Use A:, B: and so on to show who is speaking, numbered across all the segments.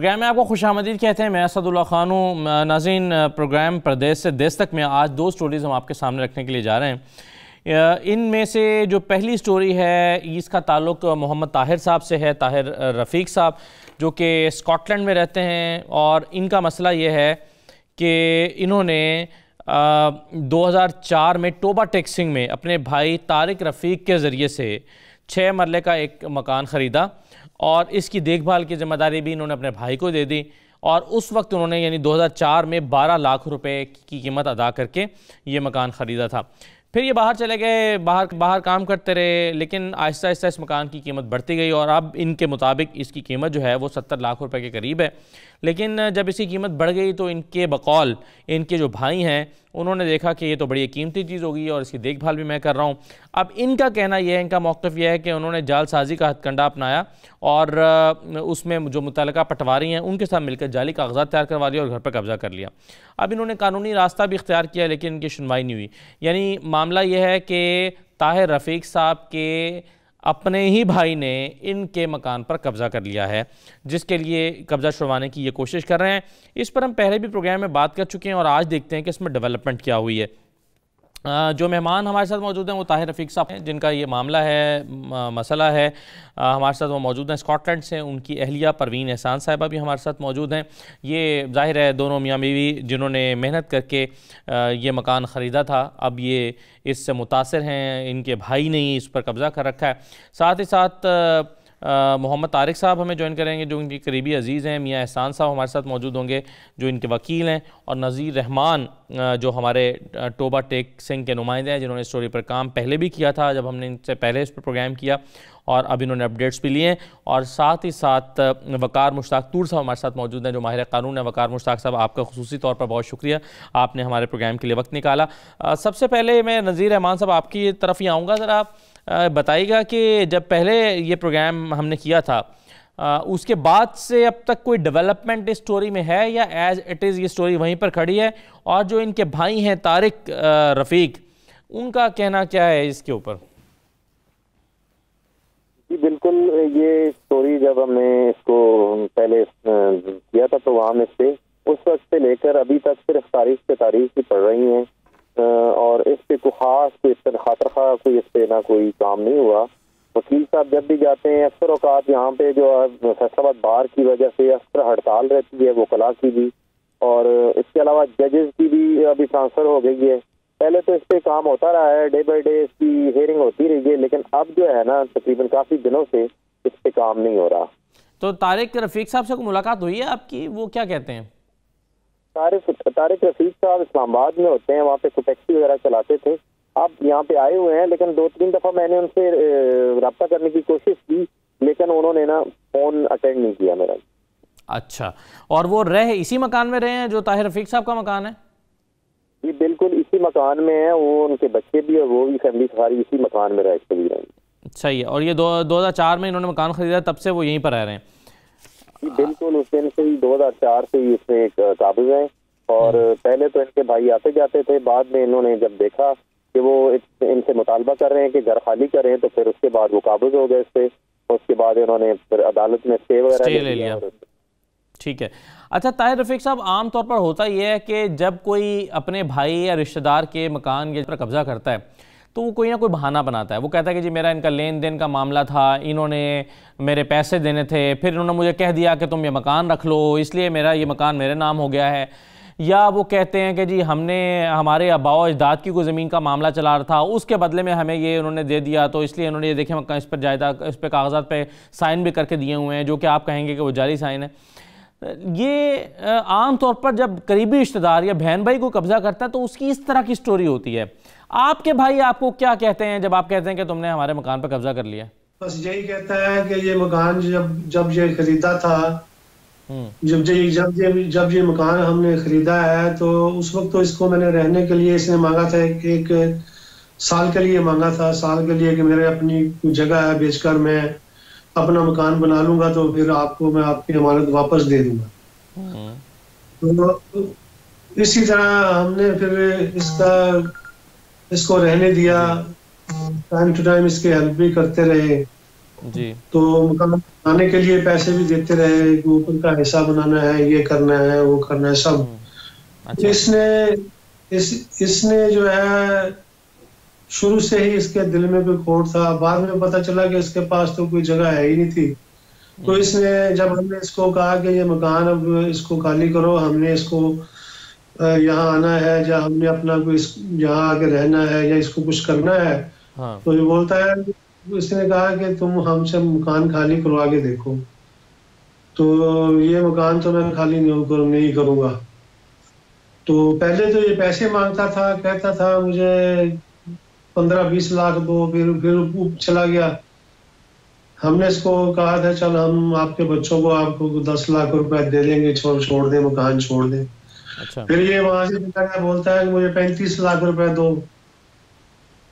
A: Programme में आपको खुशामदीद कहते हैं। मैं असदुल्ला खान हूँ। नाज़रीन, प्रोग्राम परदेश से देश तक में आज दो स्टोरीज़ हम आपके सामने रखने के लिए जा रहे हैं। इनमें से जो पहली स्टोरी है इसका ताल्लुक़ मोहम्मद ताहिर साहब से है, ताहिर रफ़ीक साहब, जो कि स्कॉटलैंड में रहते हैं। और इनका मसला ये है कि इन्होंने 2004 में टोबा टेक्सिंग में अपने भाई तारिक रफ़ीक के ज़रिए से 6 मरले का एक मकान ख़रीदा और इसकी देखभाल की ज़िम्मेदारी भी इन्होंने अपने भाई को दे दी। और उस वक्त उन्होंने यानी 2004 में 12 लाख रुपए की कीमत अदा करके ये मकान ख़रीदा था। फिर ये बाहर चले गए, बाहर काम करते रहे, लेकिन आहिस्ता आहिस्ता इस मकान की कीमत बढ़ती गई और अब इनके मुताबिक इसकी कीमत जो है वो 70 लाख रुपए के करीब है। लेकिन जब इसकी कीमत बढ़ गई तो इनके बकौल इनके जो भाई हैं उन्होंने देखा कि ये तो बड़ी कीमती चीज़ होगी और इसकी देखभाल भी मैं कर रहा हूँ। अब इनका कहना यह है, इनका मौक़िफ़ यह है कि उन्होंने जालसाजी का हथकंडा अपनाया और उसमें जो मुतल्लिका पटवारी हैं उनके साथ मिलकर जाली कागजात तैयार करवा दिया और घर पर कब्ज़ा कर लिया। अब इन्होंने कानूनी रास्ता भी इख्तियार किया लेकिन इनकी सुनवाई नहीं हुई। यानी मामला यह है कि ताहिर रफ़ीक साहब के अपने ही भाई ने इनके मकान पर कब्ज़ा कर लिया है, जिसके लिए कब्ज़ा छुड़वाने की ये कोशिश कर रहे हैं। इस पर हम पहले भी प्रोग्राम में बात कर चुके हैं और आज देखते हैं कि इसमें डेवलपमेंट क्या हुई है। जो मेहमान हमारे साथ मौजूद हैं वो ताहिर रफ़ीक साहब हैं, जिनका ये मामला है, मसला है। हमारे साथ वो मौजूद हैं स्कॉटलैंड से। उनकी अहलिया परवीन एहसान साहिबा भी हमारे साथ मौजूद हैं। ये ज़ाहिर है दोनों मियाँ बीवी जिन्होंने मेहनत करके ये मकान ख़रीदा था, अब ये इससे मुतासिर हैं। इनके भाई ने ही इस पर कब्ज़ा कर रखा है। साथ ही साथ मोहम्मद तारिक साहब हमें ज्वाइन करेंगे जो इनके करीबी अजीज़ हैं। मियाँ एहसान साहब हमारे साथ मौजूद होंगे जो इनके वकील हैं। और नज़ीर रहमान जो हमारे टोबा टेक्सिंग के नुमाइंदे हैं, जिन्होंने स्टोरी पर काम पहले भी किया था जब हमने इनसे पहले इस पर प्रोग्राम किया, और अब इन्होंने अपडेट्स भी लिए हैं। और साथ ही साथ वकार मुश्ताक तूर साहब हमारे साथ मौजूद हैं जो माहिर कानून है। वकार मुश्ताक साहब, आपका खुसूसी तौर पर बहुत शुक्रिया, आपने हमारे प्रोग्राम के लिए वक्त निकाला। सबसे पहले मैं नज़ीर रहमान साहब आपकी तरफ ही आऊँगा। ज़रा बताइएगा कि जब पहले ये प्रोग्राम हमने किया था उसके बाद से अब तक कोई डेवलपमेंट इस स्टोरी में है या एज इट इज़ ये स्टोरी वहीं पर खड़ी है? और जो इनके भाई हैं तारिक रफ़ीक, उनका कहना क्या है इसके ऊपर?
B: जी बिल्कुल, ये स्टोरी जब हमने इसको पहले किया था तो वहाँ में से उस वक्त से लेकर अभी तक सिर्फ तारीख पे तारीख ही पड़ रही हैं और इस पे कोई खास कोई खातर खा कोई इस पे ना कोई काम नहीं हुआ। वकील साहब जब भी जाते हैं अक्सर औकात यहाँ पे जो है फैसलाबाद बार की वजह से अक्सर हड़ताल रहती है, वकला की भी, और इसके अलावा जजेस की भी अभी ट्रांसफ़र हो गई है। पहले तो इस पे काम होता रहा है, डे बाई डे इसकी हेयरिंग होती रही है, लेकिन अब जो है ना तकरीबन काफ़ी दिनों से इस पे काम नहीं हो रहा।
A: तो तारिक रफ़ीक साहब से कोई मुलाकात हुई है आपकी? वो क्या कहते हैं?
B: तारिक रफ़ीक साहब इस्लामाबाद में होते हैं, वहाँ पे टैक्सी वगैरह चलाते थे। अब यहाँ पे आए हुए हैं, लेकिन 2-3 दफ़ा मैंने उनसे रब्ता करने की कोशिश की लेकिन उन्होंने ना फ़ोन अटेंड नहीं किया मेरा।
A: अच्छा, और वो रहे इसी मकान में रहे हैं जो ताहिर रफ़ीक साहब का मकान है?
B: जी बिल्कुल इसी मकान में है, वो उनके बच्चे भी और वो भी फैमिली सारी इसी मकान में रह भी रहे हैं।
A: सही है। और ये 2004 में इन्होंने मकान ख़रीदा, तब से वो यहीं पर रह रहे हैं?
B: बिल्कुल, उस दिन से ही 2004 से ही इसमें एक काबिज है। और पहले तो इनके भाई आते जाते थे, बाद में इन्होंने जब देखा कि वो इनसे मुतालबा कर रहे हैं कि घर खाली करें तो फिर उसके बाद वो काबिज हो गए इससे। उसके बाद इन्होंने फिर अदालत में स्टे वगैरह ले लिया।
A: ठीक है। अच्छा ताहिर रफ़ीक साहब, आम तौर पर होता यह है कि जब कोई अपने भाई या रिश्तेदार के मकान के पर कब्ज़ा करता है तो वो कोई ना कोई बहाना बनाता है। वो कहता है कि जी मेरा इनका लेन देन का मामला था, इन्होंने मेरे पैसे देने थे, फिर इन्होंने मुझे कह दिया कि तुम ये मकान रख लो, इसलिए मेरा ये मकान मेरे नाम हो गया है। या वो कहते हैं कि जी हमारे आबाओ अजदाद की कोई ज़मीन का मामला चला रहा था, उसके बदले में हमें ये उन्होंने दे दिया, तो इसलिए उन्होंने ये देखें मकान इस पर जायदाद इस पर कागजात पे साइन भी करके दिए हुए हैं, जो कि आप कहेंगे कि वो जाली साइन है। ये आम तौर पर जब करीबी रिश्तेदार या बहन भाई को कब्ज़ा करता है तो उसकी इस तरह की स्टोरी होती है। आपके भाई आपको क्या कहते हैं जब आप कहते हैं कि तुमने हमारे मकान पर कब्जा कर लिया?
C: बस यही कहता है कि ये मकान जब ये खरीदा था, जब ये मकान हमने खरीदा है तो उस वक्त तो इसको मैंने रहने के लिए इसने मांगा था, एक साल के लिए मांगा था, साल के लिए कि मेरे अपनी जगह है बेचकर मैं अपना मकान बना लूंगा तो फिर आपको मैं आपकी अमानत वापस दे दूंगा। तो इसी तरह हमने फिर इसको रहने दिया, टाइम टू टाइम इसके हेल्प भी करते रहे
A: जी।
C: तो मकान बनाने के लिए पैसे भी देते रहे, ऊपर का हिस्सा बनाना है, ये करना है, वो करना है, सब।
A: अच्छा।
C: इसने इसने जो है शुरू से ही इसके दिल में कोई खोट था। बाद में पता चला कि इसके पास तो कोई जगह है ही नहीं थी। तो इसने, जब हमने इसको कहा कि ये मकान अब इसको खाली करो, हमने इसको यहाँ आना है, या हमने अपना कोई यहाँ आके रहना है, या इसको कुछ करना है,
A: हाँ।
C: तो ये बोलता है, इसने कहा कि तुम हमसे मकान खाली करवा के देखो। तो ये मकान तो मैं खाली नहीं करूंगा। तो पहले तो ये पैसे मांगता था, कहता था मुझे 15-20 लाख दो, फिर चला गया। हमने इसको कहा था चल हम आपके बच्चों को आपको 10 लाख रुपए दे देंगे, छोड़ दे, मकान छोड़ दे।
A: अच्छा।
C: फिर ये वहां से चला गया, बोलता है कि मुझे 35 लाख रुपए दो।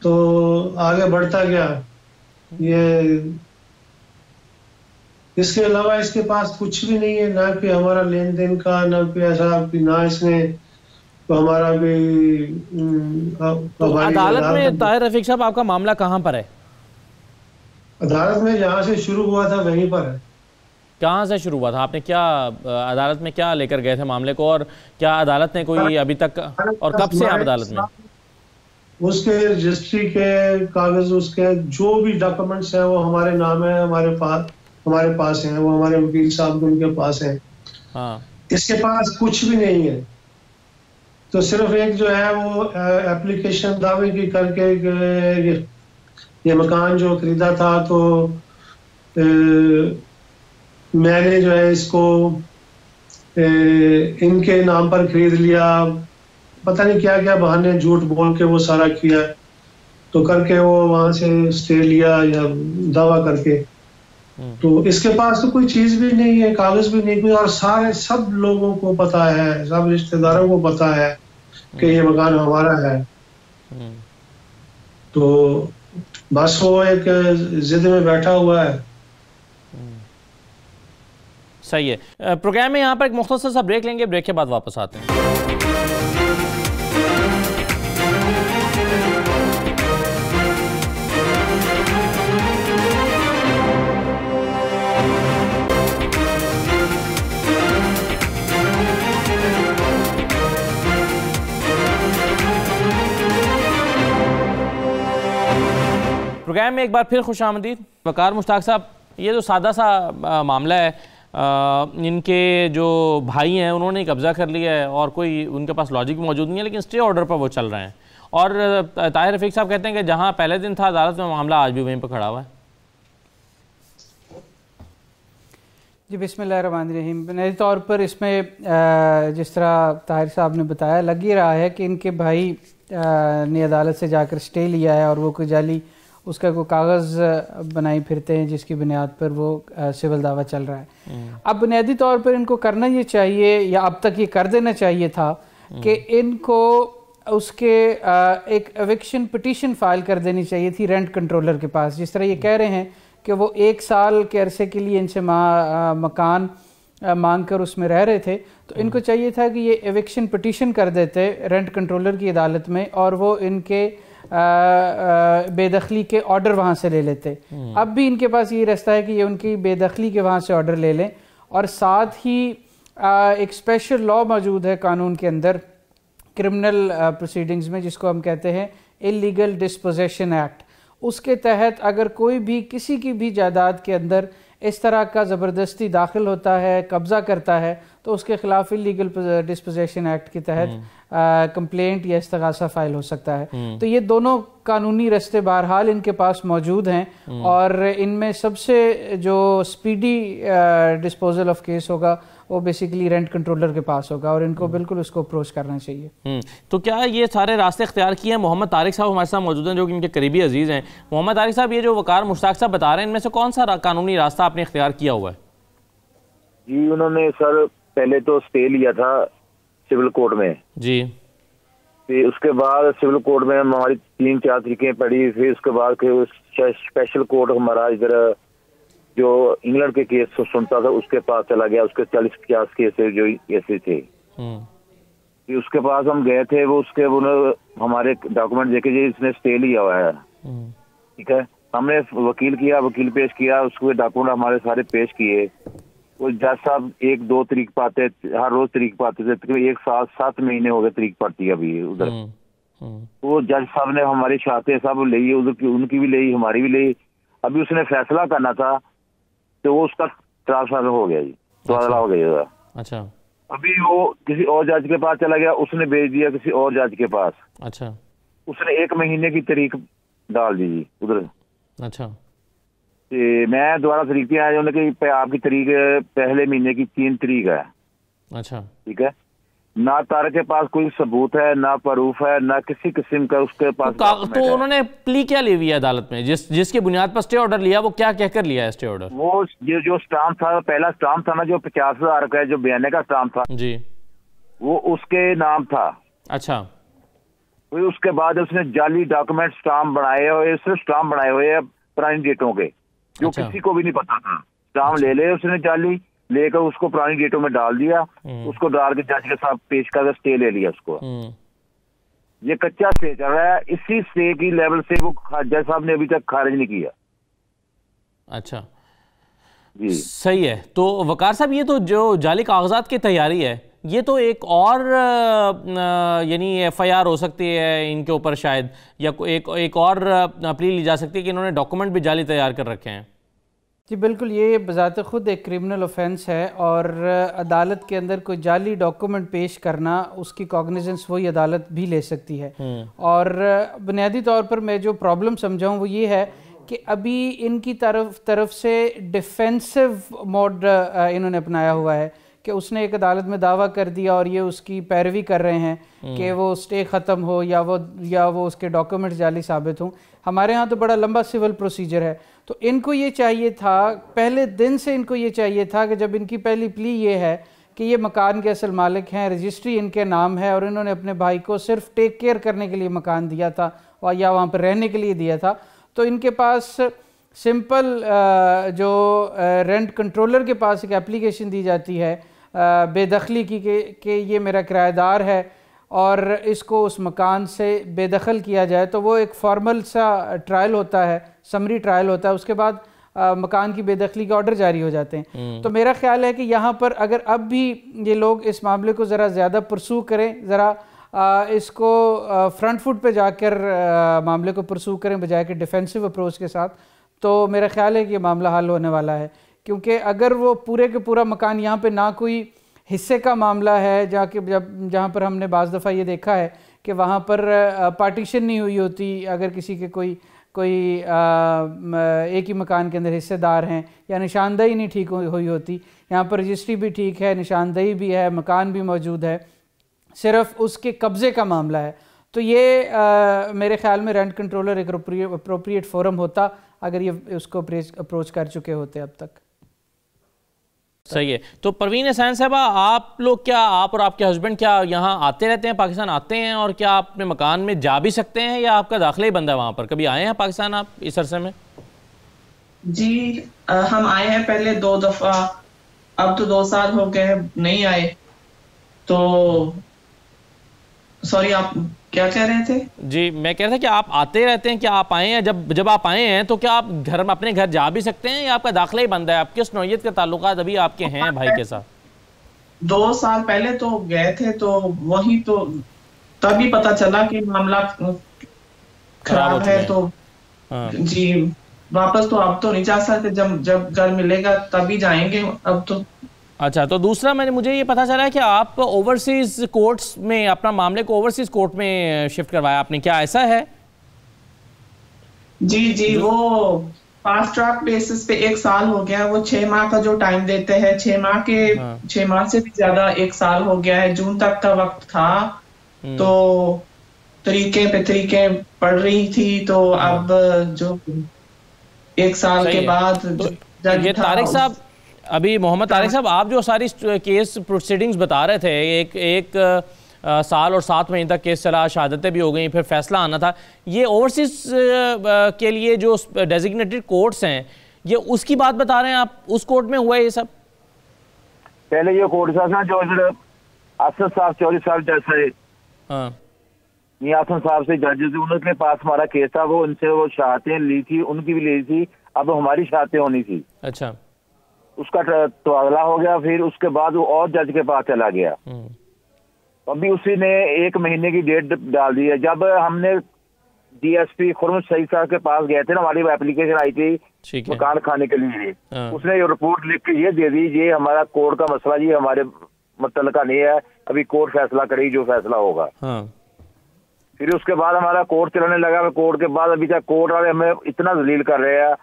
C: तो आगे बढ़ता गया ये। इसके अलावा इसके पास कुछ भी नहीं है, ना कि हमारा लेन देन का, ना कोई ऐसा, ना इसने तो हमारा भी
A: तो
C: हमारी
A: अदालत में ताहिर रफीक साहब आपका मामला कहाँ पर है?
C: अदालत में जहाँ से शुरू हुआ था वहीं पर है।
A: कहाँ से शुरू हुआ था? आपने क्या अदालत में क्या लेकर गए थे मामले को, और क्या अदालत ने कोई अभी तक, और कब से आप अदालत में?
C: उसके रजिस्ट्री के कागज, उसके जो भी डॉक्यूमेंट्स हैं वो हमारे नाम है, हमारे पास हैं, वो हमारे वकील साहब उनके पास हैं।
A: हाँ।
C: इसके पास कुछ भी नहीं है। तो सिर्फ एक जो है वो एप्लीकेशन दावे की करके ये मकान जो खरीदा था, तो मैंने जो है इसको इनके नाम पर खरीद लिया, पता नहीं क्या क्या बहाने झूठ बोल के वो सारा किया। तो करके वो वहां से स्टे लिया या दावा करके। तो इसके पास तो कोई चीज भी नहीं है, कागज भी नहीं कोई, और सारे सब लोगों को पता है, सब रिश्तेदारों को पता है कि ये मकान हमारा है। तो बस वो एक जिद में बैठा हुआ है।
A: सही है। प्रोग्राम में यहाँ पर एक मुख्तसर सा ब्रेक लेंगे, ब्रेक के बाद वापस आते हैं। प्रोग्राम में एक बार फिर खुशामदीद। वकार मुश्ताक साहब, ये जो सादा सा मामला है, इनके जो भाई हैं उन्होंने कब्ज़ा कर लिया है और कोई उनके पास लॉजिक मौजूद नहीं है, लेकिन स्टे ऑर्डर पर वो चल रहे हैं। और ताहिर रफीक साहब कहते हैं कि जहां पहले दिन था अदालत में, मामला आज भी वहीं पर खड़ा हुआ है।
D: जी बिस्मिल्लाहिर्रहमानिर्रहीम। बुनियादी तौर पर इसमें जिस तरह ताहिर साहब ने बताया, लग ही रहा है कि इनके भाई ने अदालत से जाकर स्टे लिया है और वो कोई जाली उसका कोई कागज़ बनाई फिरते हैं जिसकी बुनियाद पर वो सिविल दावा चल रहा है। अब बुनियादी तौर पर इनको करना ये चाहिए, या अब तक ये कर देना चाहिए था, कि इनको उसके एक एविक्शन पिटीशन फाइल कर देनी चाहिए थी रेंट कंट्रोलर के पास। जिस तरह ये कह रहे हैं कि वो 1 साल के अरसे के लिए इनसे मकान मांग कर उसमें रह रहे थे, तो इनको चाहिए था कि ये एविक्शन पिटीशन कर देते रेंट कंट्रोलर की अदालत में, और वो इनके बेदखली के ऑर्डर वहाँ से ले लेते। अब भी इनके पास ये रास्ता है कि ये उनकी बेदखली के वहाँ से ऑर्डर ले लें, और साथ ही एक स्पेशल लॉ मौजूद है कानून के अंदर, क्रिमिनल प्रोसीडिंग्स में, जिसको हम कहते हैं इलीगल डिस्पोजेशन एक्ट। उसके तहत अगर कोई भी किसी की भी जायदाद के अंदर इस तरह का ज़बरदस्ती दाखिल होता है, कब्ज़ा करता है, तो उसके खिलाफ इलीगल डिस्पोजेशन एक्ट के तहत कंप्लेंट या इस्तगासा फाइल हो सकता है। तो ये दोनों कानूनी रास्ते बहरहाल इनके पास मौजूद हैं, और इनमें सबसे जो स्पीडी डिस्पोजल ऑफ केस होगा वो बेसिकली रेंट कंट्रोलर के पास होगा, और इनको बिल्कुल उसको अप्रोच करना चाहिए।
A: तो क्या ये सारे रास्ते इख्तियार किए हैं? मोहम्मद तारिक साहब हमारे साथ मौजूद हैं, जो कि इनके करीबी अजीज़ हैं। मोहम्मद तारिक साहब, ये जो वकार मुश्ताक साहब बता रहे हैं, इनमें से कौन सा कानूनी रास्ता आपने इख्तियार किया हुआ है?
E: जी, उन्होंने सर पहले तो स्टे लिया था सिविल कोर्ट में
A: जी,
E: फिर उसके बाद सिविल कोर्ट में हमारी 3-4 तरीकें पड़ी, फिर उसके बाद स्पेशल कोर्ट हमारा इधर जो इंग्लैंड के केस सुनता था उसके पास चला गया, उसके 40-50 केस जो ऐसे थे। फिर उसके पास हम गए थे, वो उसके हमारे डॉक्यूमेंट देखे जी इसने स्टे लिया हुआ है, ठीक है। हमने वकील पेश किया, उसके डॉक्यूमेंट हमारे सारे पेश किए। वो जज साहब 1-2 तारीख पाते, हर रोज तारीख पाते थे, तकरीबन 1 साल 7 महीने हो गए तारीख पड़ती है अभी उधर। तो जज साहब ने हमारी शातें सब ली, उधर की उनकी भी ली, हमारी भी ली। अभी उसने फैसला करना था तो वो उसका ट्रांसफर हो गया जी, तबादला हो गया।
A: अच्छा,
E: अभी वो किसी और जज के पास चला गया, उसने भेज दिया किसी और जज के पास।
A: अच्छा,
E: उसने 1 महीने की तारीख डाल दी जी उधर।
A: अच्छा,
E: मैं दोबारा तारीख पे आया, उन्होंने कही आपकी तारीख पहले महीने की 3 तारीख है।
A: अच्छा,
E: ठीक है, ना तारे के पास कोई सबूत है, ना प्रूफ है, ना किसी किस्म का उसके पास
A: तो उन्होंने प्ली क्या ली हुई है अदालत में, जिसकी बुनियाद पर स्टे ऑर्डर लिया, वो क्या कहकर लिया है स्टे ऑर्डर?
E: वो जो स्टाम्प था, पहला स्टाम्प था ना जो 50,000 का जो बयाने का स्टाम्प था
A: जी, वो
E: उसके नाम था।
A: अच्छा,
E: फिर उसके बाद उसने जाली डॉक्यूमेंट स्टाम्प बनाए हुए, सिर्फ स्टाम्प बनाए हुए हैं पुरानी डेटों के, जो
A: अच्छा,
E: किसी को भी नहीं पता था। स्टाम्प ले ले उसने जाली लेकर उसको पुरानी डेटों में डाल दिया, उसको डाल के जज के साथ पेश कर स्टे ले लिया उसको। ये कच्चा स्टे चल रहा है, इसी स्टे की लेवल से वो जज साहब ने अभी तक खारिज नहीं किया।
A: अच्छा
E: जी,
A: सही है। तो वकार साहब, ये तो जो जाली कागजात की तैयारी है, ये तो एक और यानी FIR हो सकती है इनके ऊपर शायद, या एक और अपील ली जा सकती है कि इन्होंने डॉक्यूमेंट भी जाली तैयार कर रखे हैं।
D: जी बिल्कुल, ये बज़ात ख़ुद एक क्रिमिनल ऑफेंस है और अदालत के अंदर कोई जाली डॉक्यूमेंट पेश करना, उसकी कॉग्निजेंस वही अदालत भी ले सकती है। और बुनियादी तौर पर मैं जो प्रॉब्लम समझाऊँ वो ये है कि अभी इनकी तरफ से डिफेंसिव मोड इन्होंने अपनाया हुआ है कि उसने एक अदालत में दावा कर दिया और ये उसकी पैरवी कर रहे हैं कि वो स्टे ख़त्म हो या वो उसके डॉक्यूमेंट्स जाली साबित हों। हमारे यहाँ तो बड़ा लंबा सिविल प्रोसीजर है, तो इनको ये चाहिए था, पहले दिन से इनको ये चाहिए था कि जब इनकी पहली प्ली ये है कि ये मकान के असल मालिक हैं, रजिस्ट्री इनके नाम है और इन्होंने अपने भाई को सिर्फ टेक केयर करने के लिए मकान दिया था और या वहाँ पर रहने के लिए दिया था, तो इनके पास सिंपल जो रेंट कंट्रोलर के पास एक एप्लीकेशन दी जाती है बेदखली की कि ये मेरा किराएदार है और इसको उस मकान से बेदखल किया जाए, तो वो एक फॉर्मल सा ट्रायल होता है, समरी ट्रायल होता है, उसके बाद मकान की बेदखली के ऑर्डर जारी हो जाते हैं। तो मेरा ख्याल है कि यहाँ पर अगर अब भी ये लोग इस मामले को ज़रा ज़्यादा परसू करें, ज़रा इसको फ्रंट फुट पे जाकर मामले को परसू करें बजाय कि डिफेंसिव अप्रोच के साथ, तो मेरा ख्याल है कि ये मामला हल होने वाला है। क्योंकि अगर वो पूरे के पूरा मकान यहाँ पे ना कोई हिस्से का मामला है, जहाँ पर हमने बाज़ दफ़ा ये देखा है कि वहाँ पर पार्टीशन नहीं हुई होती, अगर किसी के कोई एक ही मकान के अंदर हिस्सेदार हैं या निशानदेही नहीं ठीक हुई होती, यहाँ पर रजिस्ट्री भी ठीक है, निशानदेही भी है, मकान भी मौजूद है, सिर्फ उसके कब्ज़े का मामला है, तो ये मेरे ख्याल में रेंट कंट्रोलर एक अप्रोप्रिएट फोरम होता अगर ये उसको अप्रोच कर चुके होते अब तक।
A: सही है। तो परवीन हसैन साहबा, आप लोग क्या, आप और आपके हस्बैंड क्या यहाँ आते रहते हैं, पाकिस्तान आते हैं, और क्या आप अपने मकान में जा भी सकते हैं या आपका दाखिला ही बंद है वहाँ पर? कभी आए हैं पाकिस्तान आप इस अरसे में?
F: जी हम आए हैं पहले 2 दफ़ा, अब तो 2 साल हो गए नहीं आए। तो सॉरी, आप क्या कह रहे थे? जी
A: मैं कह रहा था कि आप आते रहते हैं, क्या आप आए हैं? जब आप आए हैं तो क्या आप अपने घर जा भी सकते हैं या आपका दाखिला ही बंद है? आप किस नौइयत के ताल्लुकात अभी आपके हैं भाई के साथ?
F: 2 साल पहले तो गए थे, तो वही तो तभी पता चला कि मामला खराब है, तो जी वापस तो अब तो नहीं जा सकते, जब घर मिलेगा तभी जाएंगे अब तो।
A: अच्छा, तो दूसरा मुझे ये पता चला है कि आप ओवरसीज कोर्ट्स में अपना मामले को ओवरसीज कोर्ट में शिफ्ट करवाया आपने, क्या ऐसा है?
F: जी वो फास्ट ट्रैक बेसिस पे 1 साल हो गया, वो 6 माह का जो टाइम देते हैं, 6 माह से भी ज्यादा 1 साल हो गया है, जून तक का वक्त था, तो तरीके पढ़ रही थी, तो अब जो 1 साल के बाद
A: ये तारिक साहब, अभी मोहम्मद तारिक साहब, आप जो सारी केस प्रोसीडिंग्स बता रहे थे, एक साल और 7 महीने तक केस चला, शहादतें भी हो गई, फिर फैसला आना था, ये ओवरसीज के लिए जो डेजिग्नेटेड कोर्ट्स हैं, ये उसकी बात बता रहे हैं आप? उस कोर्ट में हुआ है ये सब?
E: पहले ये कोर्ट था जो असद साहब, चौधरी साहब जैसे, मियां हसन साहब से जजेस, उनके पास हमारा केस था, वो उनसे वो शहादतें ली थी, उनकी भी ली थी, अब हमारी शहादतें होनी थी।
A: अच्छा,
E: उसका तो अगला हो गया, फिर उसके बाद वो और जज के पास चला गया। अभी उसी ने 1 महीने की डेट डाल दी है। जब हमने डीएसपी खुर्रम सईद साहब के पास गए थे ना, हमारी एप्लीकेशन आई थी मकान खाने के लिए, उसने ये रिपोर्ट लिख के ये दे दी, ये हमारा कोर्ट का मसला जी हमारे मुतल्लिका नहीं है, अभी कोर्ट फैसला करेगी जो फैसला होगा। फिर उसके बाद हमारा कोर्ट चलने लगा। कोर्ट के बाद अभी तक कोर्ट वाले हमें इतना जलील कर रहे हैं,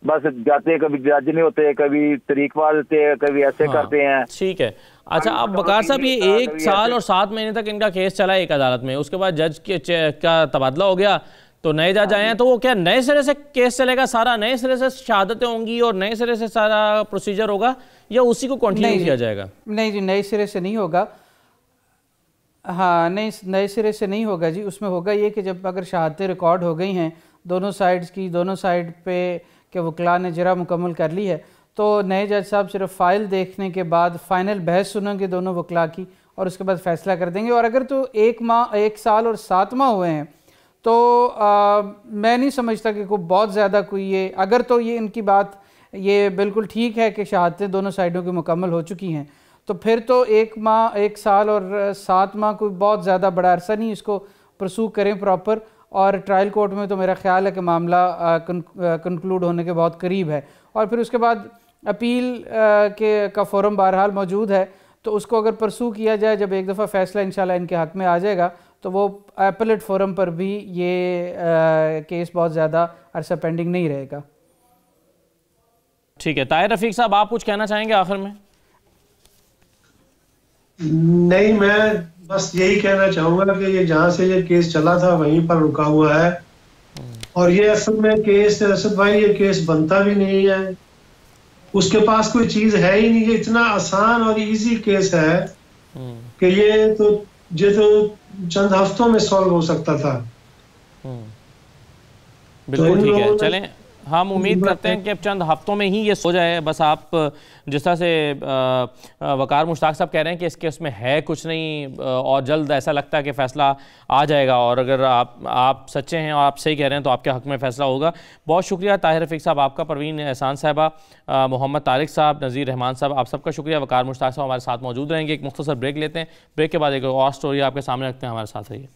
E: बस जाते कभी जज नहीं होते, कभी तरीकबाज होते हैं, कभी ऐसे करते हैं।
A: ठीक है। अच्छा, अब वकार साहब ये 1 साल और 7 महीने तक इनका केस चला एक अदालत में, उसके बाद जज का तबादला हो गया तो नए जज आए हैं, तो वो क्या नए सिरे से केस चलेगा, सारा नए सिरे से शहादतें होंगी और नए सिरे से सारा प्रोसीजर होगा, या उसी को कंटिन्यू किया जाएगा?
D: नहीं जी, नए सिरे से नहीं होगा। हाँ, नए सिरे से नहीं होगा जी। उसमें होगा ये कि जब अगर शहादतें रिकॉर्ड हो गई हैं दोनों साइड्स की, दोनों साइड पे के वकला ने जरा मुकम्मल कर ली है, तो नए जज साहब सिर्फ फ़ाइल देखने के बाद फ़ाइनल बहस सुनेंगे दोनों वकला की और उसके बाद फ़ैसला कर देंगे। और अगर तो 1 साल और 7 माह हुए हैं तो मैं नहीं समझता कि कोई बहुत ज़्यादा कोई ये, अगर तो ये इनकी बात ये बिल्कुल ठीक है कि शहादतें दोनों साइडों की मुकम्मल हो चुकी हैं, तो फिर तो 1 साल और 7 माह कोई बहुत ज़्यादा बड़ा अरसा नहीं, इसको परसू करें प्रॉपर। और ट्रायल कोर्ट में तो मेरा ख्याल है कि मामला कंक्लूड होने के बहुत करीब है, और फिर उसके बाद अपील का फोरम बहरहाल मौजूद है, तो उसको अगर परसू किया जाए, जब एक दफ़ा फ़ैसला इंशाल्लाह इनके हक़ में आ जाएगा, तो वो एपलेट फोरम पर भी ये केस बहुत ज़्यादा अरसा पेंडिंग नहीं रहेगा।
A: ठीक है। ताहिर रफ़ीक साहब, आप कुछ कहना चाहेंगे आखिर में?
C: नहीं, मैं बस यही कहना चाहूंगा कि ये जहाँ से ये केस चला था वहीं पर रुका हुआ है, और ये असल में केस, असद भाई, ये केस बनता भी नहीं है, उसके पास कोई चीज है ही नहीं। ये इतना आसान और इजी केस है कि ये तो चंद हफ्तों में सॉल्व हो सकता था।
A: बिल्कुल ठीक है। चलें, हम उम्मीद करते हैं कि अब चंद हफ्तों में ही ये सो जाए। बस आप जिस तरह से वकार मुश्ताक साहब कह रहे हैं कि इस केस में है कुछ नहीं, और जल्द ऐसा लगता है कि फ़ैसला आ जाएगा, और अगर आप सच्चे हैं और आप सही कह रहे हैं तो आपके हक़ में फ़ैसला होगा। बहुत शुक्रिया ताहिर रफ़ीक साहब आपका, परवीन एहसान साहबा, मोहम्मद तारिक साहब, नज़ीर रहमान साहब, आप सबका शुक्रिया। वकार मुश्ताक साहब हमारे साथ मौजूद रहेंगे। एक मुख्तसर ब्रेक लेते हैं, ब्रेक के बाद एक और स्टोरी आपके सामने रखते हैं, हमारे साथ रहिए।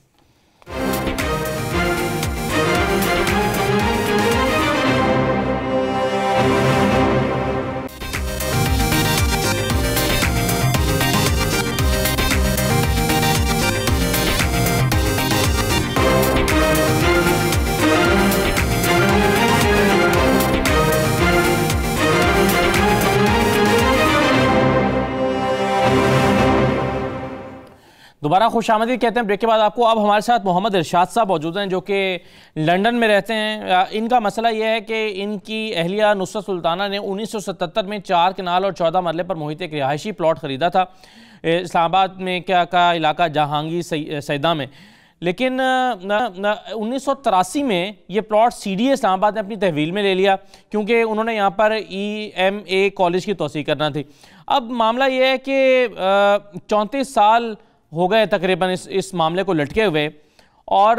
A: दोबारा खुशामदीद कहते हैं ब्रेक के बाद आपको। अब हमारे साथ मोहम्मद इरशाद साहब मौजूद हैं जो कि लंदन में रहते हैं। इनका मसला यह है कि इनकी अहलिया नुसरत सुल्ताना ने 1977 में 4 कनाल और 14 मरले पर मुहित एक रिहायशी प्लॉट ख़रीदा था इस्लामाबाद में का इलाका जहांगीर सैदा में। लेकिन 1983 में ये प्लॉट CDA इस्लामाबाद ने अपनी तहवील में ले लिया, क्योंकि उन्होंने यहाँ पर EMA कॉलेज की तोसी करना थी। अब मामला ये है कि 34 साल हो गए तकरीबन इस मामले को लटके हुए, और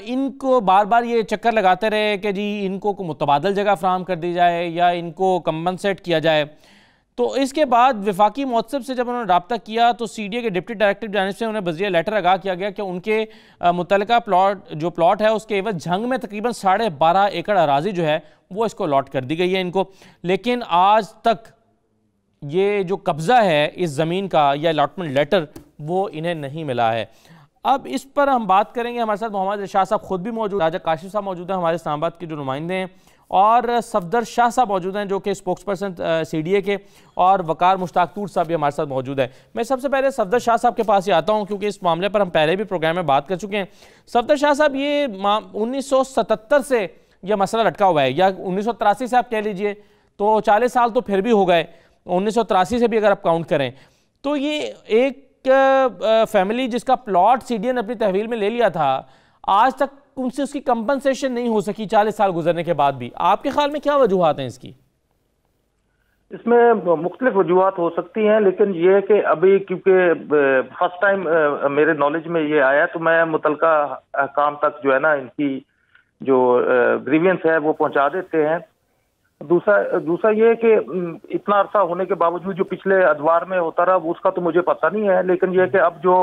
A: इनको बार बार ये चक्कर लगाते रहे कि जी इनको मुतबादल जगह फ्राहम कर दी जाए या इनको कंपनसेट किया जाए। तो इसके बाद वफाकी मौसम से जब उन्होंने रब्ता किया तो CDA के डिप्टी डायरेक्टर की जानिब से उन्हें बज़रिया लेटर आगाह किया गया कि उनके मुतल्लिका प्लॉट है उसके एवज झंग में तकरीबन 12.5 एकड़ अराजी जो है वो इसको अलॉट कर दी गई है इनको। लेकिन आज तक ये जो कब्ज़ा है इस ज़मीन का या अलॉटमेंट लेटर वो इन्हें नहीं मिला है। अब इस पर हम बात करेंगे। हमारे साथ मोहम्मद इरशाद साहब खुद भी मौजूद, राजा काशिफ साहब मौजूद हैं हमारे इस्लामाबाद के जो नुमाइंदे हैं, और सफदर शाह साहब मौजूद हैं जो कि स्पोक्स पर्सन CDA के, और वकार मुश्ताक तूर साहब भी हमारे साथ मौजूद है। मैं सबसे पहले सफदर शाह साहब के पास ही आता हूँ क्योंकि इस मामले पर हम पहले भी प्रोग्राम में बात कर चुके हैं। सफदर शाह साहब, ये 1977 से यह मसला लटका हुआ है, या 1983 से आप कह लीजिए, तो 40 साल तो फिर भी हो गए। 1983 से भी अगर आप काउंट करें तो ये एक फैमिली जिसका प्लॉट CDA ने अपनी तहवील में ले लिया था, आज तक उनसे उसकी कंपनसेशन नहीं हो सकी 40 साल गुजरने के बाद भी। आपके ख्याल में क्या वजूहात हैं इसकी?
G: इसमें मुख्तलिफ वजूहात हो सकती हैं, लेकिन ये है कि अभी क्योंकि फर्स्ट टाइम मेरे नॉलेज में ये आया, तो मैं मुतलका काम तक जो है ना इनकी जो ग्रीवियंस है वो पहुंचा देते हैं। दूसरा ये है कि इतना अरसा होने के बावजूद जो पिछले अदवार में होता रहा उसका तो मुझे पता नहीं है, लेकिन ये है कि अब जो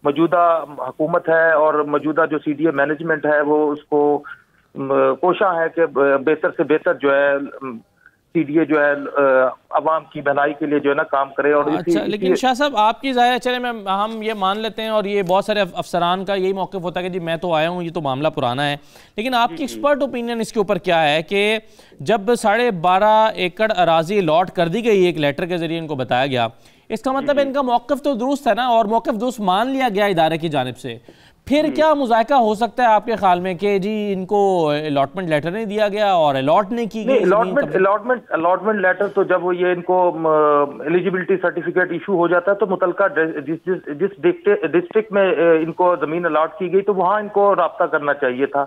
G: मौजूदा हुकूमत है और मौजूदा जो CDA मैनेजमेंट है वो उसको कोशा है कि बेहतर से बेहतर जो है CDA जो है अवाम की भलाई के लिए जो है ना काम करे। और
A: अच्छा, लेकिन शाह साहब आपकी ज़ाहिर है, चले हम ये मान लेते हैं और ये बहुत सारे अफसरान का यही मौक़िफ़ होता है कि जी मैं तो आया हूँ, ये तो मामला पुराना है, लेकिन आपकी एक्सपर्ट ओपिनियन इसके ऊपर क्या है कि जब 12.5 एकड़ अराजी लॉट कर दी गई एक लेटर के जरिए इनको बताया गया, इसका मतलब इनका मौक़िफ़ तो दुरुस्त है ना, और मौक़िफ़ दुरुस्त मान लिया गया इदारे की जानिब से, फिर क्या मुज़ायका हो सकता है आपके ख्याल में कि जी इनको अलॉटमेंट लेटर नहीं दिया गया और अलॉट नहीं की गई?
G: अलॉटमेंट लेटर तो जब वो ये इनको एलिजिबिलिटी सर्टिफिकेट इशू हो जाता है तो मुतलका जिस डिस्ट्रिक्ट में इनको जमीन अलॉट की गई तो वहाँ इनको राब्ता करना चाहिए था।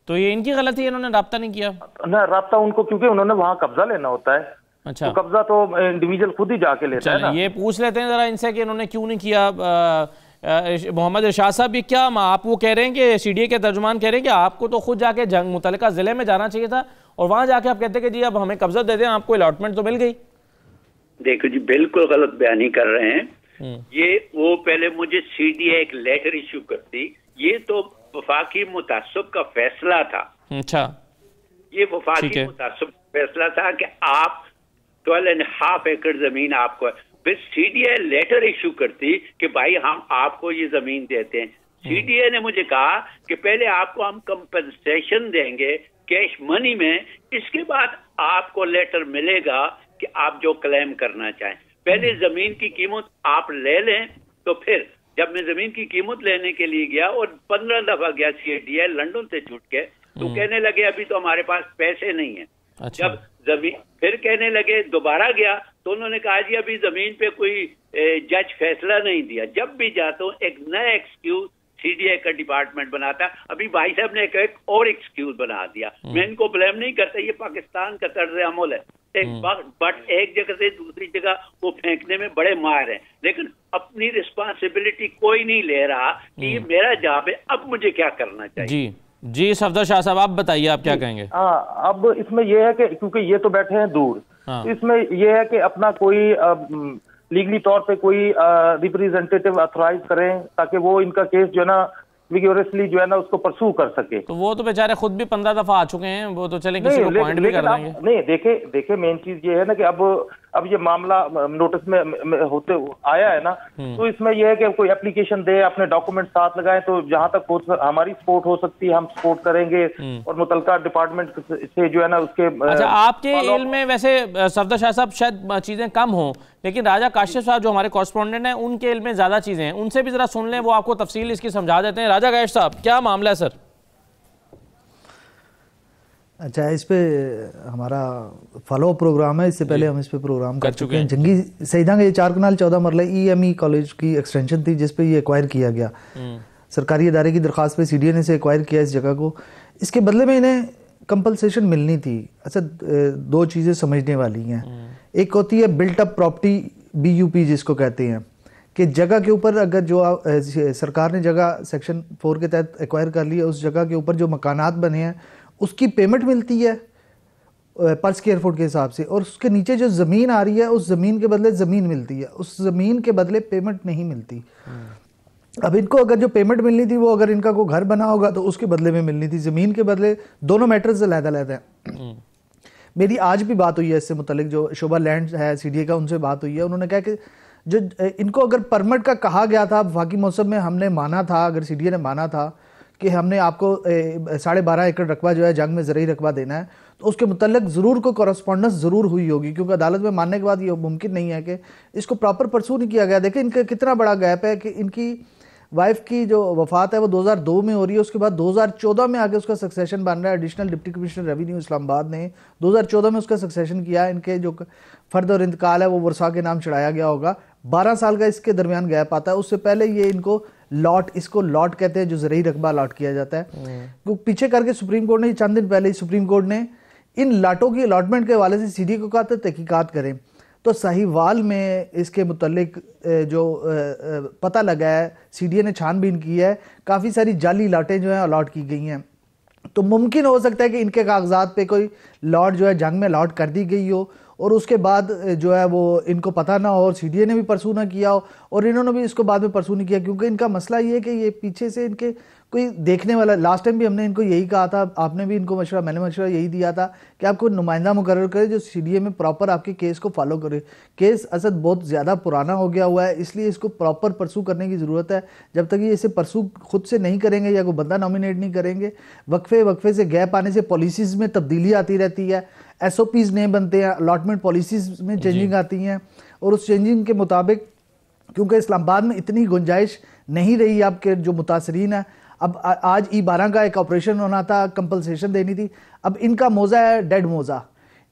A: तो ये इनकी गलती है, इन्होंने राब्ता नहीं किया
G: ना, राब्ता उनको, क्योंकि उन्होंने वहाँ कब्जा लेना होता है।
A: अच्छा,
G: तो कब्जा तो इंडिविजुअल खुद ही जाके लेता है ना। ये
A: पूछ लेते हैं जरा इनसे कि इन्होंने क्यों नहीं किया। मोहम्मद इरशाद साहब, ये क्या आप वो कह रहे हैं कि CDA के तर्जुमान कह रहे हैं कि आपको तो खुद जाके जंग मुतलका ज़िले में जाना चाहिए था और वहाँ जाके आप कहते हैं कि जी अब हमें कब्जा दे दें, आपको अलॉटमेंट तो मिल गई?
H: देखो जी, बिल्कुल गलत बयानी कर रहे हैं ये। वो पहले मुझे CDA एक लेटर इशू करती, ये तो वफाकी मुतासब का फैसला था।
A: अच्छा,
H: ये वफाकी मुतासब फैसला था कि आप 12.5 एकड़ जमीन आपको, फिर CDA लेटर इशू करती कि भाई हम आपको ये जमीन देते हैं। CDA ने मुझे कहा कि पहले आपको हम कंपनसेशन देंगे कैश मनी में, इसके बाद आपको लेटर मिलेगा कि आप जो क्लेम करना चाहें। पहले जमीन की कीमत आप ले लें। तो फिर जब मैं जमीन की कीमत लेने के लिए गया और 15 दफा गया CDA लंदन से छूट के, तो कहने लगे अभी तो हमारे पास पैसे नहीं है।
A: अच्छा।
H: जब जमीन फिर कहने लगे, दोबारा गया तो उन्होंने कहा जी अभी जमीन पे कोई जज फैसला नहीं दिया। जब भी जाता हूँ एक नया एक्सक्यूज CDA का डिपार्टमेंट बनाता है। अभी भाई साहब ने एक और एक्सक्यूज बना दिया। मैं इनको ब्लेम नहीं करता, ये पाकिस्तान का तर्ज अमल है। बट एक जगह से दूसरी जगह वो फेंकने में बड़े माहिर हैं, लेकिन अपनी रिस्पॉन्सिबिलिटी कोई नहीं ले रहा कि ये मेरा जॉब है, अब मुझे क्या करना चाहिए।
A: जी सफदर शाह साहब, आप बताइए आप क्या कहेंगे?
G: अब इसमें यह है कि क्योंकि ये तो बैठे हैं दूर, इसमें यह है कि अपना कोई लीगली तौर पे कोई रिप्रेजेंटेटिव ऑथराइज करें ताकि वो इनका केस जो है ना विगोरसली जो है ना उसको परसू कर सके।
A: तो वो तो बेचारे खुद भी 15 दफा आ चुके हैं, वो तो चले किसी को पॉइंट भी कर देंगे।
G: नहीं, देखे मेन चीज ये है ना कि अब ये मामला नोटिस में होते आया है ना, तो इसमें यह है कि कोई एप्लीकेशन दे, अपने डॉक्यूमेंट साथ लगाएं, तो जहां तक हमारी सपोर्ट हो सकती है हम सपोर्ट करेंगे और मुतलका डिपार्टमेंट से जो है ना उसके।
A: अच्छा, आपके इल्म में वैसे सफदर शाह साहब शायद चीजें कम हो, लेकिन राजा काशिफ साहब जो हमारे कॉरेस्पोंडेंट हैं उनके इल्म में ज्यादा चीजें हैं, उनसे भी जरा सुन लें, वो आपको तफसील इसकी समझा देते हैं। राजा काशिफ साहब, क्या मामला है सर?
I: अच्छा, इस पे हमारा फॉलो प्रोग्राम है, इससे पहले हम इस पे प्रोग्राम कर चुके हैं। जंगी सईदा के 4 कनाल 14 मरला EME कॉलेज की एक्सटेंशन थी जिस पे ये एक्वायर किया गया। सरकारी इदारे की दरख्वास्त पे CDA ने से एक्वायर किया इस जगह को। इसके बदले में इन्हें कंपलसेशन मिलनी थी। अच्छा, 2 चीज़ें समझने वाली हैं। एक होती है बिल्ट अप प्रॉपर्टी, BUP जिसको कहते हैं, कि जगह के ऊपर अगर जो सरकार ने जगह सेक्शन 4 के तहत एक्वायर कर लिया, उस जगह के ऊपर जो मकानात बने हैं उसकी पेमेंट मिलती है पर स्क्वायर फुट के हिसाब से, और उसके नीचे जो ज़मीन आ रही है उस ज़मीन के बदले ज़मीन मिलती है, उस ज़मीन के बदले पेमेंट नहीं मिलती। अब इनको अगर जो पेमेंट मिलनी थी वो अगर इनका कोई घर बना होगा तो उसके बदले में मिलनी थी, ज़मीन के बदले। दोनों मैटर्स अलग-अलग हैं। मेरी आज भी बात हुई है इससे मुतल्लिक, जो शोभा लैंड है CDA का, उनसे बात हुई है। उन्होंने कहा कि जो इनको अगर परमिट का कहा गया था वफाकी मौसम में, हमने माना था, अगर CDA ने माना था कि हमने आपको 12.5 एकड़ रकबा जो है जंग में ज़रूरी रकबा देना है, तो उसके मुतल्लिक ज़रूर कोई कॉरस्पॉन्डेंस ज़रूर हुई होगी, क्योंकि अदालत में मानने के बाद ये मुमकिन नहीं है कि इसको प्रॉपर परसू नहीं किया गया। देखिए इनका कितना बड़ा गैप है कि इनकी वाइफ की जो वफात है वो 2002 में हो रही है, उसके बाद 2014 में आगे उसका सक्सेशन बन रहा है। Additional deputy commissioner revenue Islamabad ने 2014 में उसका सक्सेशन किया। इनके जो फर्द और इंतकाल है वो वर्षा के नाम चढ़ाया गया होगा। 12 साल का इसके दरमियान गैप आता है। उससे पहले ये इनको इसको लॉट कहते हैं, जो ज़रूरी रकबा लॉट किया जाता है। तो पीछे करके सुप्रीम कोर्ट ने चंद दिन पहले सुप्रीम कोर्ट ने इन लाटों की अलॉटमेंट के हवाले से सीडी को कहा था तहकीकात करें, तो साहिवाल में इसके मुतल्लिक जो पता लगा है, सीडीए ने छानबीन की है, काफ़ी सारी जाली लाटें जो हैं अलॉट की गई हैं। तो मुमकिन हो सकता है कि इनके कागजात पे कोई लॉट जो है जंग में अलॉट कर दी गई हो और उसके बाद जो है वो इनको पता ना हो और सीडीए ने भी परसू ना किया हो और इन्होंने भी इसको बाद में परसू नहीं किया, क्योंकि इनका मसला ये है कि ये पीछे से इनके कोई देखने वाला, लास्ट टाइम भी हमने इनको यही कहा था, आपने भी इनको मशवरा, मैंने मशवरा यही दिया था कि आपको नुमाइंदा मुकर्रर करे जो सीडीए में प्रॉपर आपके केस को फॉलो करे। केस असद बहुत ज़्यादा पुराना हो गया हुआ है, इसलिए इसको प्रॉपर परसू करने की ज़रूरत है। जब तक ये इसे परसू खुद से नहीं करेंगे या कोई बंदा नॉमिनेट नहीं करेंगे, वक्फे से गैप आने से पॉलिसीज़ में तब्दीली आती रहती है, SOPs नहीं बनते हैं, अलॉटमेंट पॉलिसीज़ में चेंजिंग आती हैं और उस चेंजिंग के मुताबिक, क्योंकि इस्लामाबाद में इतनी गुंजाइश नहीं रही आपके जो मुतासरीन है, अब आज E12 का एक ऑपरेशन होना था, कंपलसेशन देनी थी, अब इनका मोज़ा है डेड मोज़ा।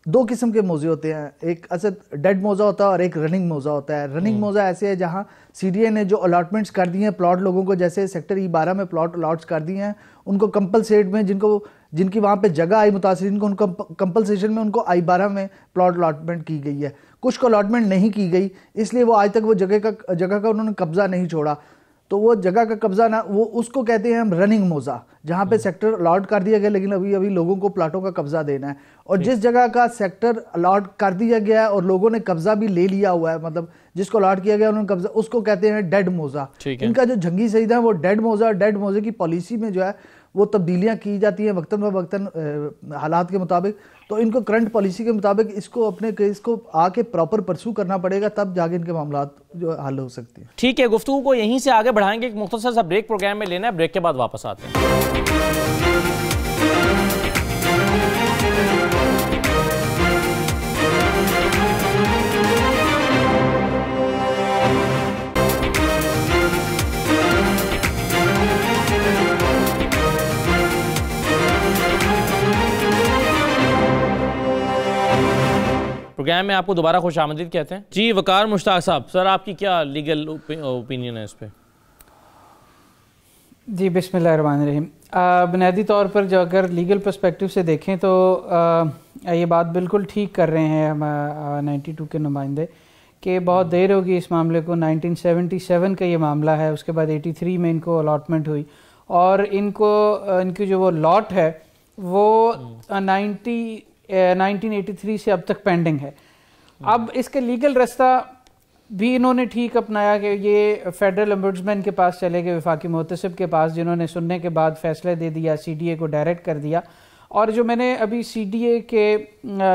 I: दो किस्म के मोज़े होते हैं, एक असद डेड मोज़ा होता है और एक रनिंग मोज़ा होता है। रनिंग मोज़ा ऐसे है जहां सीडीए ने जो अलॉटमेंट्स कर दिए हैं प्लॉट लोगों को, जैसे सेक्टर E12 में प्लॉट अलॉट्स कर दिए हैं, उनको कंपलसेट में जिनकी वहां पे जगह आई मुतासरीन को, उनको कंपलसेशन में उनको I12 में प्लॉट अलॉटमेंट की गई है। कुछ को अलॉटमेंट नहीं की गई, इसलिए वो आज तक वो जगह का उन्होंने कब्जा नहीं छोड़ा। तो वो जगह का कब्जा ना, वो उसको कहते हैं हम रनिंग मोज़ा, जहाँ पे सेक्टर अलॉट कर दिया गया लेकिन अभी लोगों को प्लाटों का कब्जा देना है। और जिस जगह का सेक्टर अलॉट कर दिया गया है और लोगों ने कब्जा भी ले लिया हुआ है, मतलब जिसको अलॉट किया गया उन्होंने कब्जा, उसको कहते हैं डेड मोज़ा। इनका जो जंगी सईदा है वो डेड मोज़ा, डेड मोज़े की पॉलिसी में जो है वो तब्दीलियाँ की जाती हैं वक्तन ब वक्तन हालात के मुताबिक। तो इनको करंट पॉलिसी के मुताबिक इसको अपने केस को आके प्रॉपर परसू करना पड़ेगा, तब जाके इनके मामलात जो हल हो सकती है।
A: ठीक है, गुफ्तगू को यहीं से आगे बढ़ाएंगे, एक मुख्तसर सा ब्रेक प्रोग्राम में लेना है, ब्रेक के बाद वापस आते हैं। प्रोग्राम में आपको दोबारा खुश आमदीद कहते हैं। जी वकार मुश्ताक साहब, सर आपकी क्या लीगल ओपिनियन है इस पे?
D: जी बिस्मिल्लाहिर्रहमानिर्रहीम। बुनियादी तौर पर जो अगर लीगल पर्सपेक्टिव से देखें तो ये बात बिल्कुल ठीक कर रहे हैं हम 92 के नुमाइंदे कि बहुत देर होगी इस मामले को। 1977 का ये मामला है, उसके बाद 83 में इनको अलॉटमेंट हुई और इनकी जो वो लॉट है वो 1983 से अब तक पेंडिंग है। अब इसके लीगल रास्ता भी इन्होंने ठीक अपनाया कि ये फेडरल अम्बुड्समैन के पास चले गए, वफाकी मुहतसिब के पास, जिन्होंने सुनने के बाद फैसला दे दिया, सीडीए को डायरेक्ट कर दिया। और जो मैंने अभी सीडीए के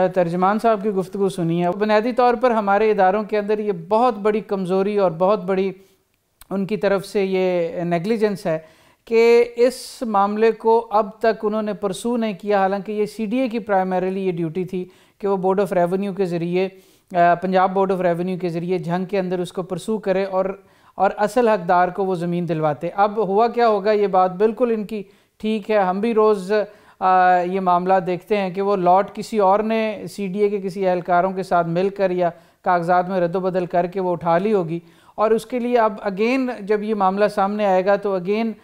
D: तर्जमान साहब की गुफ्तगू सुनी है, बुनियादी तौर पर हमारे इदारों के अंदर ये बहुत बड़ी कमज़ोरी और बहुत बड़ी उनकी तरफ से ये नेग्लिजेंस है कि इस मामले को अब तक उन्होंने परसू नहीं किया। हालांकि ये सीडीए की प्राइमरीली ये ड्यूटी थी कि वो बोर्ड ऑफ रेवेन्यू के ज़रिए, पंजाब बोर्ड ऑफ रेवेन्यू के ज़रिए जंग के अंदर उसको परसू करे और असल हकदार को वो ज़मीन दिलवाते। अब हुआ क्या होगा, ये बात बिल्कुल इनकी ठीक है। हम भी रोज़ ये मामला देखते हैं कि वो लॉट किसी और ने सीडीए के किसी एहलकारों के साथ मिलकर या कागजात में रद्दबदल करके वो उठा ली होगी और उसके लिए अब अगेन जब ये मामला सामने आएगा तो अगेन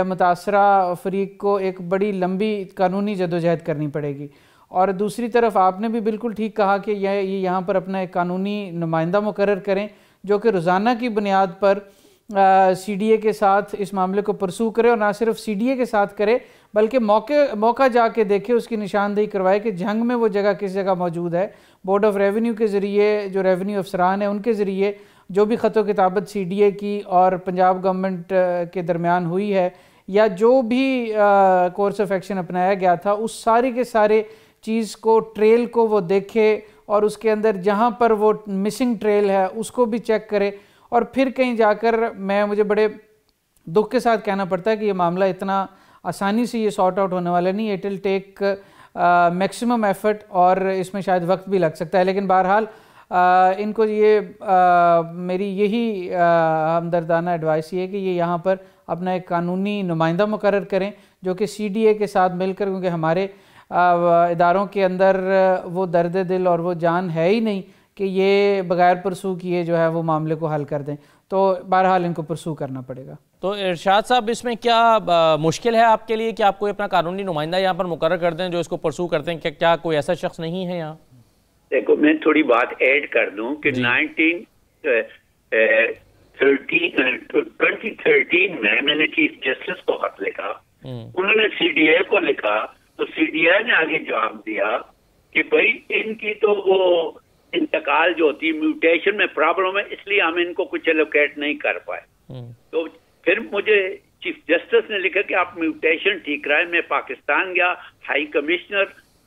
D: मुतासरा फरीक को एक बड़ी लंबी कानूनी जदोजहद करनी पड़ेगी। और दूसरी तरफ आपने भी बिल्कुल ठीक कहा कि ये यहाँ पर अपना एक कानूनी नुमाइंदा मुकर्रर करें जो कि रोज़ाना की बुनियाद पर सीडीए के साथ इस मामले को परसू करे और ना सिर्फ सीडीए के साथ करे बल्कि मौका जाके देखे, उसकी निशानदेही करवाए कि जंग में वो जगह किस जगह मौजूद है। बोर्ड ऑफ रेवेन्यू के ज़रिए जो रेवेन्यू अफसरान है उनके ज़रिए जो भी ख़तो किताबत सीडीए की और पंजाब गवर्नमेंट के दरमियान हुई है या जो भी कोर्स ऑफ एक्शन अपनाया गया था, उस सारी के सारे चीज़ को, ट्रेल को वो देखे और उसके अंदर जहाँ पर वो मिसिंग ट्रेल है उसको भी चेक करे और फिर कहीं जाकर मुझे बड़े दुख के साथ कहना पड़ता है कि ये मामला इतना आसानी से ये सॉर्ट आउट होने वाला नहीं। It will take maximum effort और इसमें शायद वक्त भी लग सकता है। लेकिन बहरहाल इनको ये मेरी यही हमदर्दाना एडवाइस ये है कि ये यहाँ पर अपना एक कानूनी नुमाइंदा मुकर्रर करें जो कि सीडीए के साथ मिलकर, क्योंकि हमारे इदारों के अंदर वो दर्द दिल और वो जान है ही नहीं कि ये बगैर परसू किए जो है वो मामले को हल कर दें। तो बहरहाल इनको परसू करना पड़ेगा।
A: तो इरशाद साहब, इसमें क्या मुश्किल है आपके लिए कि आप कोई अपना कानूनी नुमाइंदा यहाँ पर मुकर्रर कर दें जो इसको परसू करते हैं? क्या कोई ऐसा शख्स नहीं है यहाँ?
H: देखो, मैं थोड़ी बात ऐड कर दूं कि 2013 में मैंने चीफ जस्टिस को खत लिखा, उन्होंने सीडीए को लिखा, तो सीडीए ने आगे जवाब दिया कि भाई इनकी तो वो इंतकाल जो होती है, म्यूटेशन में प्रॉब्लम है, इसलिए हम इनको कुछ एलोकेट नहीं कर पाए। तो फिर मुझे चीफ जस्टिस ने लिखा कि आप म्यूटेशन ठीक कराए। मैं पाकिस्तान गया, हाई कमिश्नर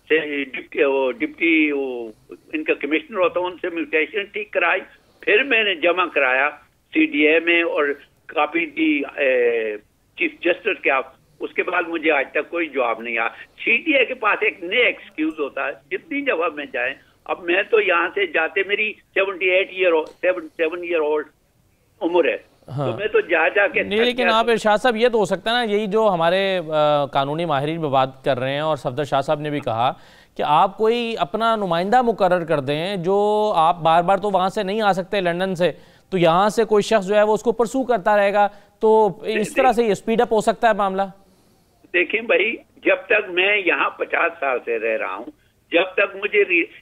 H: से डिप्टी इनका कमिश्नर होता है, उनसे म्यूटेशन ठीक कराई, फिर मैंने जमा कराया सीडीए में और कॉपी दी चीफ जस्टिस के। आप उसके बाद मुझे आज तक कोई जवाब नहीं आया। सीडीए के पास एक नया एक्सक्यूज होता है जितनी जगह में जाए। अब मैं तो यहाँ से जाते, मेरी 7 ईयर ओल्ड उम्र है, हाँ। तो मैं तो जाके
A: नहीं, लेकिन आप इरशाद साहब, ये तो हो सकता है ना, यही जो हमारे कानूनी माहिरीन में बात कर रहे हैं और सफदर शाह साहब ने भी कहा कि आप कोई अपना नुमाइंदा मुकर्रर कर दें, जो आप बार बार तो वहाँ से नहीं आ सकते लंदन से, तो यहाँ से कोई शख्स जो है वो उसको परसू करता रहेगा, तो इस तरह से ये स्पीड अप हो सकता है मामला।
H: देखिए भाई, जब तक मैं यहाँ 50 साल से रह रहा हूँ, जब तक मुझे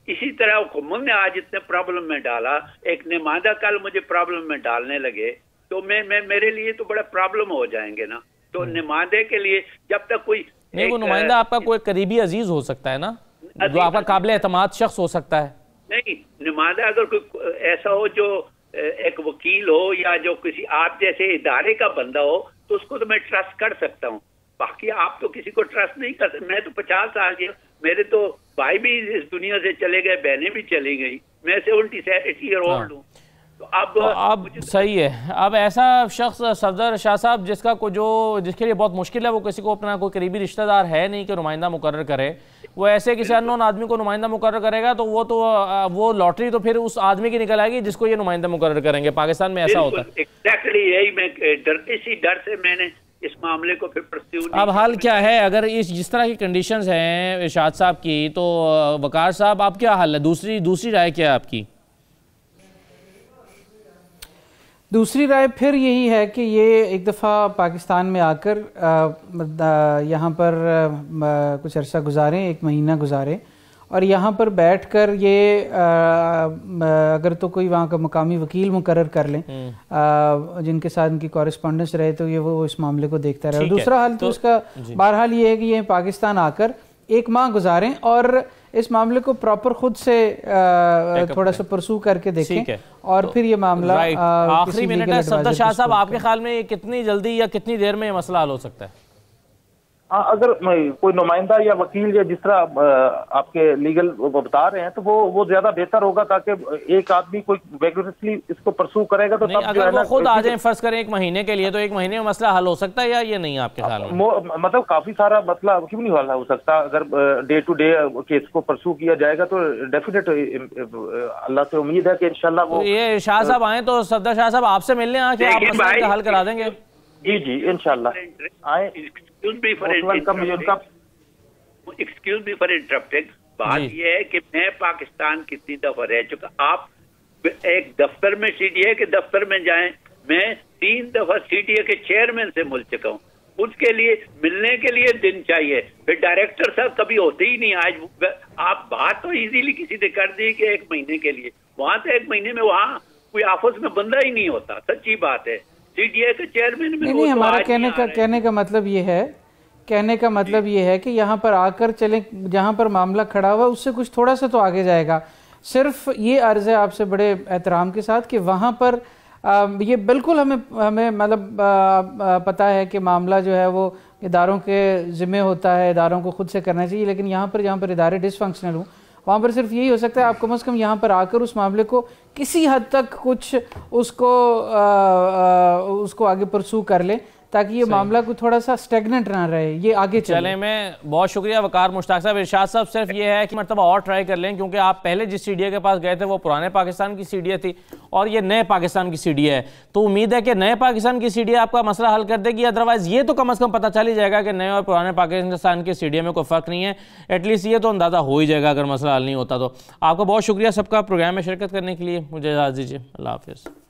H: इसी तरह हुकूमत ने आज इतने प्रॉब्लम में डाला, एक नुमाइंदा कल मुझे प्रॉब्लम में डालने लगे, तो मैं मेरे लिए तो बड़ा प्रॉब्लम हो जाएंगे ना। तो नुमाइंदे के लिए जब तक कोई
A: नहीं, वो नुमाइंदा आपका कोई करीबी अजीज हो सकता है ना, जो आपका काबिल एतमाद शख्स हो सकता है।
H: नहीं, नुमाइंदा अगर कोई ऐसा हो जो एक वकील हो या जो किसी आप जैसे इदारे का बंदा हो, तो उसको तो मैं ट्रस्ट कर सकता हूँ। बाकी आप तो किसी को ट्रस्ट नहीं कर सकते। मैं तो 50 साल की, मेरे तो भाई भी इस दुनिया से चले गए, बहनें भी चली गई, मैं 70 ईयर ओल्ड हूँ। तो अब
A: सही है। अब ऐसा शख्स सफदर शाह साहब जिसके लिए बहुत मुश्किल है, वो किसी को अपना कोई करीबी रिश्तेदार है नहीं कि नुमाइंदा मुकर्रर करे, वो ऐसे किसी अननोन आदमी को नुमाइंदा मुकर्रर करेगा, तो वो लॉटरी तो फिर उस आदमी की निकल आएगी जिसको ये नुमाइंदा मुकर्रर करेंगे। पाकिस्तान में ऐसा होता है।
H: एग्जैक्टली यही मैं इसी डर से मैंने इस मामले को फिर परस्यू।
A: अब हाल क्या है, अगर जिस तरह की कंडीशंस हैं इरशाद साहब की, तो वकार साहब आप क्या हाल है? दूसरी राय क्या है आपकी?
D: दूसरी राय फिर यही है कि ये एक दफ़ा पाकिस्तान में आकर यहाँ पर कुछ अरसा गुजारें, 1 महीना गुजारें, और यहाँ पर बैठकर ये अगर तो कोई वहाँ का मकामी वकील मुकर्रर कर लें जिनके साथ उनकी कॉरेस्पॉन्डेंस रहे, तो ये वो इस मामले को देखता रहे। दूसरा हाल तो उसका बहरहाल ये है कि ये पाकिस्तान आकर 1 माह गुजारें और इस मामले को प्रॉपर खुद से थोड़ा सा परसू करके देखें, और तो फिर ये मामला
A: आखिरी मिनट है। सफदर शाह साहब, आपके ख्याल में कितनी जल्दी या कितनी देर में ये मसला हल हो सकता है?
G: अगर कोई नुमाइंदा या वकील या जिस तरह आपके लीगल बता रहे हैं, तो वो ज्यादा बेहतर होगा, ताकि एक आदमी कोई वेगरसली इसको परसू करेगा तो तब
A: अगर वो खुद आ जाए, फर्ज करें 1 महीने के लिए, तो 1 महीने में मसला हल हो सकता है या ये नहीं आपके ख्याल में?
G: मतलब काफी सारा मसला क्यों नहीं हल हो सकता। अगर डे टू डे केस को परसू किया जाएगा तो डेफिनेट अल्लाह से उम्मीद है कि इंशाल्लाह वो
A: ये शाह साहब आए तो सफदर शाह साहब आपसे मिलने आके आप मसले का हल करा देंगे।
G: जी इंशाल्लाह आए।
H: Excuse me for interrupting. बात यह है कि मैं पाकिस्तान कितनी दफा रह चुका। आप एक दफ्तर में सीडीए के दफ्तर में जाएं, मैं 3 दफा सीडीए के चेयरमैन से मिल चुका हूँ। उसके लिए मिलने के लिए दिन चाहिए, फिर डायरेक्टर साहब कभी होते ही नहीं। आज आप बात तो इजीली किसी ने कर दी कि 1 महीने के लिए, वहां तो 1 महीने में वहाँ कोई ऑफिस में बंदा ही नहीं होता। सच्ची बात है। सीडीए के चेयरमैन में
D: नहीं, हमारा कहने का मतलब ये है कि यहाँ पर आकर चलें, जहाँ पर मामला खड़ा हुआ उससे कुछ थोड़ा सा तो आगे जाएगा। सिर्फ ये अर्ज़ है आपसे बड़े एहतराम के साथ कि वहाँ पर ये बिल्कुल हमें मतलब पता है कि मामला जो है वो इदारों के ज़िम्मे होता है, इदारों को खुद से करना चाहिए, लेकिन यहाँ पर जहाँ पर इदारे डिसफंक्शनल हों, वहाँ पर सिर्फ यही हो सकता है आप कम से कम यहाँ पर आकर उस मामले को किसी हद तक कुछ उसको आगे परसू कर ले, ताकि ये मामला को थोड़ा सा स्टेगनेंट ना रहे, ये आगे चले।
A: मैं बहुत शुक्रिया वकार मुश्ताक साहब। इरशाद साहब, सिर्फ ये है कि मरतबा और ट्राई कर लें, क्योंकि आप पहले जिस सीडीए के पास गए थे वो पुराने पाकिस्तान की सीडीए थी और ये नए पाकिस्तान की सीडीए है, तो उम्मीद है कि नए पाकिस्तान की सीडीए आपका मसला हल कर देगी। अदरवाइज ये तो कम से कम पता चल ही जाएगा कि नए और पुराने पाकिस्तान की सीडीए में कोई फ़र्क नहीं है। एटलीस्ट ये तो अंदाज़ा हो ही जाएगा अगर मसला हल नहीं होता तो। आपका बहुत शुक्रिया सबका प्रोग्राम में शिरकत करने के लिए। मुझे इजाज़त दीजिए। अल्लाह हाफिज़।